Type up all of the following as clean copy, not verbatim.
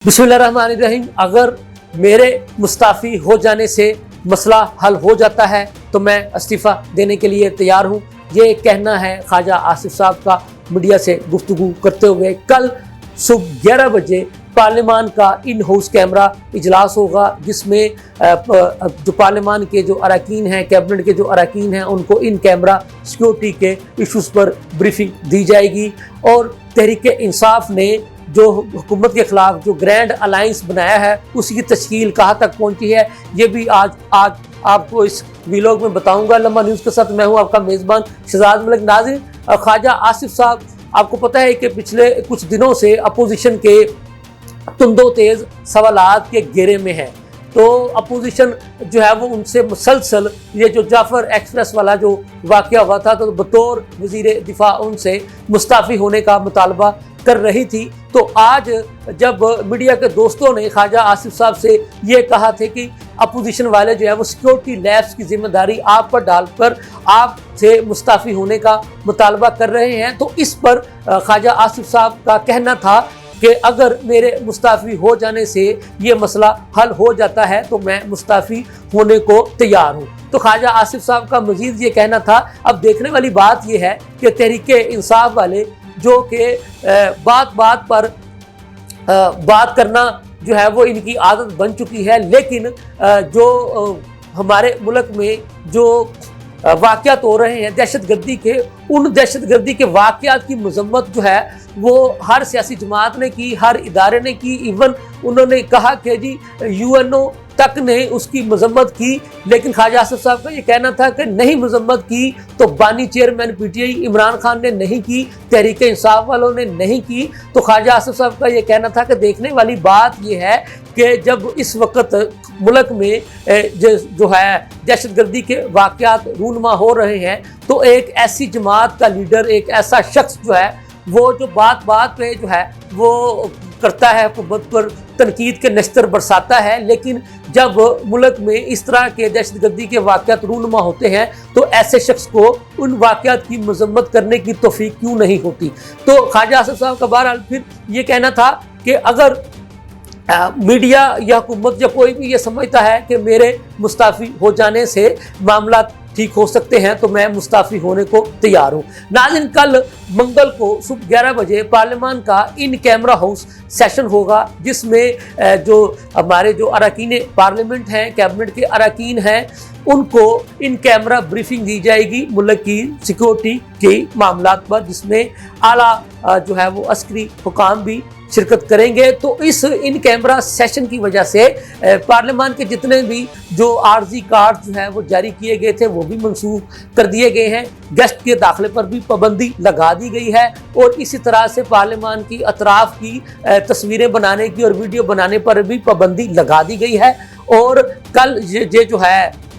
बिस्मिल्लाहिर्रहमानिर्रहीम। अगर मेरे मुस्ताफ़ी हो जाने से मसला हल हो जाता है तो मैं इस्तीफ़ा देने के लिए तैयार हूँ। ये कहना है ख्वाजा आसिफ साहब का मीडिया से गुफ्तगू करते हुए। कल सुबह 11 बजे पार्लियामान का इन हाउस कैमरा इजलास होगा, जिसमें जो पार्लियामान के जो अरकान हैं, कैबिनेट के जो अरकान हैं, उनको इन कैमरा सिक्योरिटी के इशूज़ पर ब्रीफिंग दी जाएगी। और तहरीक इंसाफ ने जो हुकूमत के ख़िलाफ़ जो ग्रैंड अलायंस बनाया है उसकी तश्कील कहाँ तक पहुँची है, ये भी आज आपको इस वीलॉग में बताऊँगा। लम्हा न्यूज़ के साथ मैं हूँ आपका मेज़बान शहजाद मलिक। नाज़रीन, ख्वाजा आसिफ साहब, आपको पता है कि पिछले कुछ दिनों से अपोजिशन के तुंदो तेज़ सवालात के घेरे में है। तो अपोजिशन जो है वो उनसे मुसलसल ये जो जाफ़र एक्सप्रेस वाला जो वाक़या हुआ था, तो बतौर वज़ीर दिफा उनसे मुस्ताफ़ी होने का मुतालबा कर रही थी। तो आज जब मीडिया के दोस्तों ने ख्वाजा आसिफ साहब से ये कहा थे कि अपोजिशन वाले जो है वो सिक्योरिटी लैब्स की जिम्मेदारी आप पर डालकर आपसे मुस्ताफ़ी होने का मुतालबा कर रहे हैं, तो इस पर ख्वाजा आसिफ साहब का कहना था कि अगर मेरे मुस्ताफ़ी हो जाने से ये मसला हल हो जाता है तो मैं मुस्ताफ़ी होने को तैयार हूँ। तो ख्वाजा आसिफ साहब का मज़ीद ये कहना था। अब देखने वाली बात ये है कि तहरीक इंसाफ वाले जो कि बात बात पर बात करना जो है वो इनकी आदत बन चुकी है, लेकिन जो हमारे मुल्क में जो वाक़यात हो रहे हैं दहशतगर्दी के, उन दहशतगर्दी के वाक़यात की मज़म्मत जो है वो हर सियासी जमात ने की, हर इदारे ने की। इवन उन्होंने कहा कि जी UNO तक ने उसकी मज़म्मत की, लेकिन ख्वाजा आसिफ साहब का ये कहना था कि नहीं मज़म्मत की तो बानी चेयरमैन PTI इमरान खान ने नहीं की, तहरीक इंसाफ वालों ने नहीं की। तो ख्वाजा आसिफ साहब का ये कहना था कि देखने वाली बात ये है कि जब इस वक्त मुल्क में जो है दहशतगर्दी के वाक़यात रूनमा हो रहे हैं, तो एक ऐसी जमात का लीडर, एक ऐसा शख्स जो है वो जो बात बात पे जो है वो करता है, हुकूमत पर तनकीद के नश्तर बरसाता है, लेकिन जब मुल्क में इस तरह के दहशतगर्दी के वाक़यात रूनुमा होते हैं तो ऐसे शख्स को उन वाक़यात की मज़म्मत करने की तौफ़ीक क्यों नहीं होती। तो ख्वाजा आसिफ साहब का बहरहाल फिर ये कहना था कि अगर मीडिया या हुकूमत या कोई भी ये समझता है कि मेरे मुस्ताफ़ी हो जाने से मामला ठीक हो सकते हैं तो मैं मुस्ताफ़ी होने को तैयार हूँ। नाज़रीन, कल मंगल को सुबह 11 बजे पार्लियामान का इन कैमरा हाउस सेशन होगा, जिसमें जो हमारे जो अरकान पार्लियामेंट हैं, कैबिनेट के अरकान हैं, उनको इन कैमरा ब्रीफिंग दी जाएगी मुल्क की सिक्योरिटी के मामलात पर, जिसमें आला जो है वो अस्करी हुकाम भी शिरकत करेंगे। तो इस इन कैमरा सेशन की वजह से पार्लियामान के जितने भी जो आर्जी कार्ड जो है वो जारी किए गए थे वो भी मनसूख कर दिए गए हैं। गेस्ट के दाखिले पर भी पाबंदी लगा दी गई है, और इसी तरह से पार्लियामान की अतराफ की तस्वीरें बनाने की और वीडियो बनाने पर भी पाबंदी लगा दी गई है। और कल ये जो है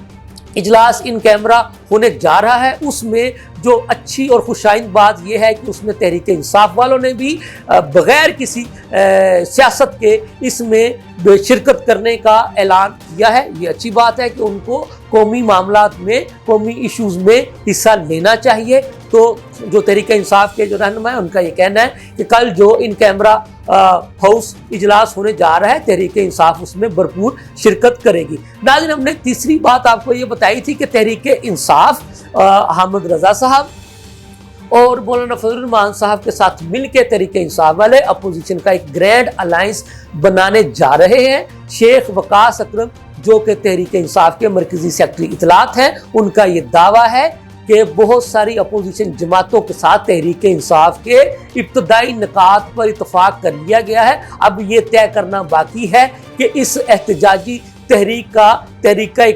इजलास इन कैमरा होने जा रहा है, उसमें जो अच्छी और खुशाइंद बात यह है कि उसमें तहरीक इंसाफ वालों ने भी बग़ैर किसी सियासत के इसमें शिरकत करने का ऐलान किया है। ये अच्छी बात है कि उनको कौमी मामलात में, कौमी इश्यूज़ में हिस्सा लेना चाहिए। तो जो तहरीक इंसाफ के जो रहनुमा है उनका ये कहना है कि कल जो इन कैमरा हाउस इजलास होने जा रहा है, तहरीक इंसाफ उसमें भरपूर शिरकत करेगी। नाज़रीन, हमने तीसरी बात आपको ये बताई थी कि तहरीक इंसाफ हामिद रज़ा साहब और मौलाना फजल रहमान साहब के साथ मिलकर तहरीक इंसाफ वाले अपोजिशन का एक ग्रैंड अलायंस बनाने जा रहे हैं। शेख वकास अकरम जो कि तहरीक इंसाफ के मरकजी सेक्रेटरी इतलात हैं, उनका ये दावा है कि बहुत सारी अपोजिशन जमातों के साथ तहरीक इंसाफ के इब्तदाई निकात पर इतफाक कर लिया गया है। अब ये तय करना बाकी है कि इस एहतजाजी तहरीक का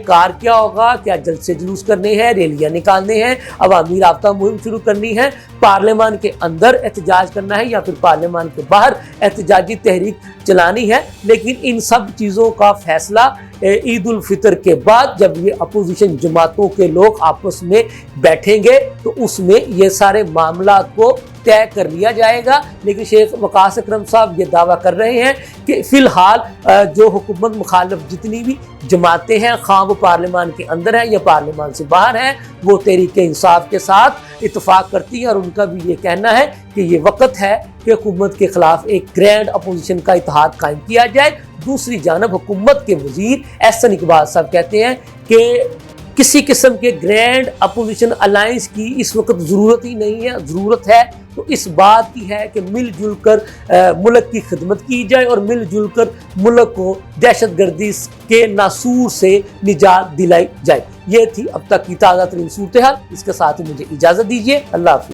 कार क्या होगा, क्या जलसे जुलूस करने हैं, रैलियां निकालने हैं, अवामी राब्ता मुहिम शुरू करनी है, पार्लियामान के अंदर एहतजाज करना है या फिर पार्लियामान के बाहर एहतजाजी तहरीक चलानी है। लेकिन इन सब चीज़ों का फैसला عید الفطر کے بعد جب یہ اپوزیشن جماعتوں کے لوگ آپس میں بیٹھیں گے تو اس میں یہ سارے معاملات کو طے کر لیا جائے گا۔ لیکن شیخ وقاص اکرم صاحب یہ دعویٰ کر رہے ہیں کہ فی الحال جو حکومت مخالف جتنی بھی جماعتیں ہیں، خواہ وہ پارلیمان کے اندر ہیں یا پارلیمان سے باہر ہیں، وہ تحریک انصاف کے ساتھ اتفاق کرتی ہیں، اور ان کا بھی یہ کہنا ہے کہ یہ وقت ہے کہ حکومت کے خلاف ایک گرینڈ اپوزیشن کا اتحاد قائم کیا جائے۔ دوسری جانب حکومت کے وزیر احسن اقبال صاحب کہتے ہیں کہ کسی قسم کے گرینڈ اپوزیشن الائنس کی اس وقت ضرورت ہی نہیں ہے، ضرورت ہے تو اس بات کی ہے کہ مل جل کر ملک کی خدمت کی جائے اور مل جل کر ملک کو دہشت گردی کے ناسور سے نجات دلائی جائے۔ یہ تھی اب تک کی تازہ ترین صورتحال، اس کے ساتھ ہی مجھے اجازت دیجیے، اللہ حافظ۔